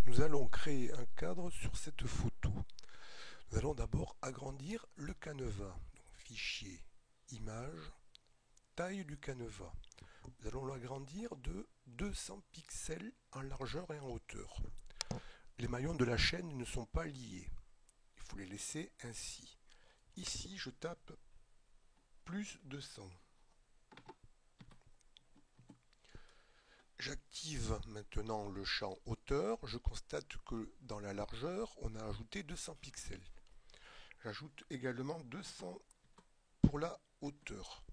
Nous allons créer un cadre sur cette photo. Nous allons d'abord agrandir le canevas. Donc, fichier, image, taille du canevas. Nous allons l'agrandir de 200 pixels en largeur et en hauteur. Les maillons de la chaîne ne sont pas liés. Il faut les laisser ainsi. Ici, je tape plus 200. J'active maintenant le champ hauteur. Je constate que dans la largeur, on a ajouté 200 pixels. J'ajoute également 200 pour la hauteur.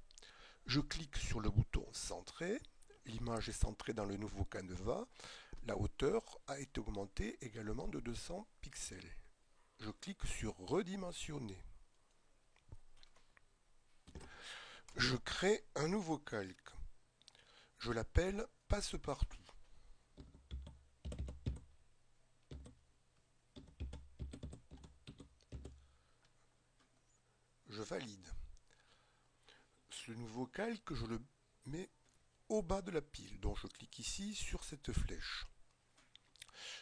Je clique sur le bouton centrer. L'image est centrée dans le nouveau canevas. La hauteur a été augmentée également de 200 pixels. Je clique sur redimensionner. Je crée un nouveau calque. Je l'appelle passe-partout. Je valide. Ce nouveau calque, je le mets au bas de la pile. Donc je clique ici sur cette flèche.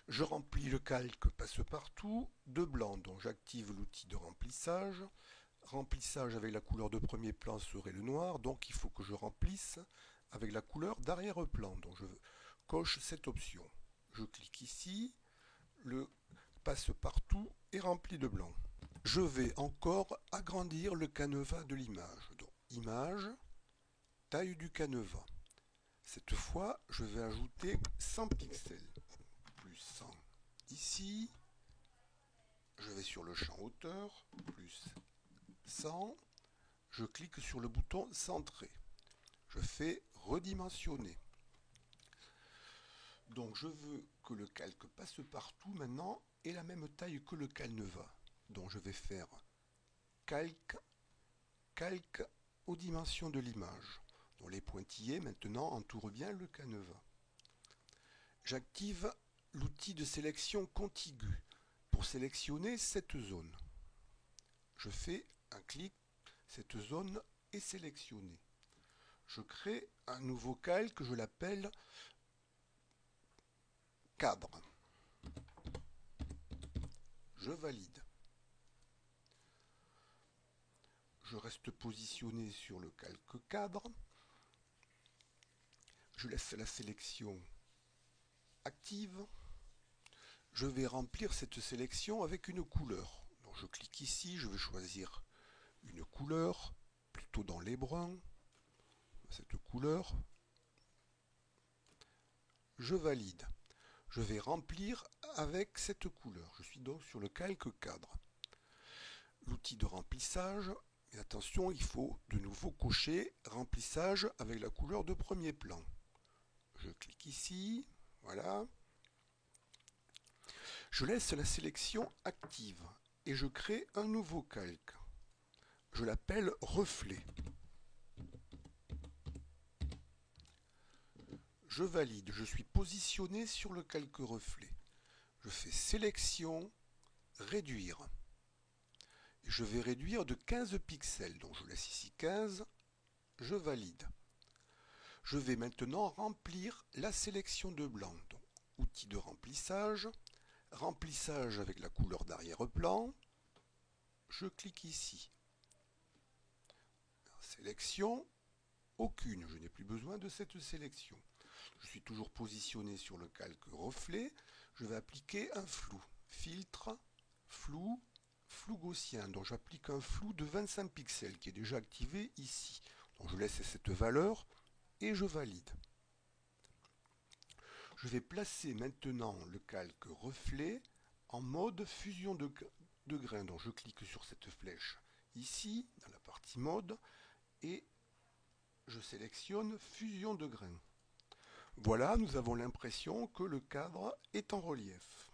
Je remplis le calque passe-partout de blanc. Donc j'active l'outil de remplissage. Remplissage avec la couleur de premier plan serait le noir. Donc il faut que je remplisse avec la couleur d'arrière-plan. Donc je coche cette option. Je clique ici. Le passe-partout est rempli de blanc. Je vais encore agrandir le canevas de l'image. Donc image, taille du canevas. Cette fois, je vais ajouter 100 pixels. Plus 100 ici. Je vais sur le champ hauteur. Plus 100. Je clique sur le bouton centrer. Je fais redimensionner. Donc je veux que le calque passe partout maintenant ait la même taille que le canevas. Donc je vais faire calque, calque aux dimensions de l'image. Donc les pointillés maintenant entourent bien le canevas. J'active l'outil de sélection contiguë pour sélectionner cette zone. Je fais un clic, cette zone est sélectionnée. Je crée un nouveau calque, je l'appelle cadre. Je valide. Je reste positionné sur le calque cadre. Je laisse la sélection active. Je vais remplir cette sélection avec une couleur. Donc je clique ici, je vais choisir une couleur, plutôt dans les bruns, cette couleur. Je valide. Je vais remplir avec cette couleur. Je suis donc sur le calque cadre. L'outil de remplissage, et attention, il faut de nouveau cocher remplissage avec la couleur de premier plan. Je clique ici, voilà. Je laisse la sélection active et je crée un nouveau calque. Je l'appelle reflet. Je valide, je suis positionné sur le calque reflet. Je fais sélection, réduire. Et je vais réduire de 15 pixels. Donc je laisse ici 15, je valide. Je vais maintenant remplir la sélection de blanc. Donc, outil de remplissage, remplissage avec la couleur d'arrière-plan. Je clique ici. Sélection, aucune, je n'ai plus besoin de cette sélection. Je suis toujours positionné sur le calque reflet. Je vais appliquer un flou. Filtre, flou, flou gaussien. Donc j'applique un flou de 25 pixels qui est déjà activé ici. Donc je laisse cette valeur et je valide. Je vais placer maintenant le calque reflet en mode fusion de grains. Donc je clique sur cette flèche ici, dans la partie mode, et je sélectionne fusion de grains. Voilà, nous avons l'impression que le cadre est en relief.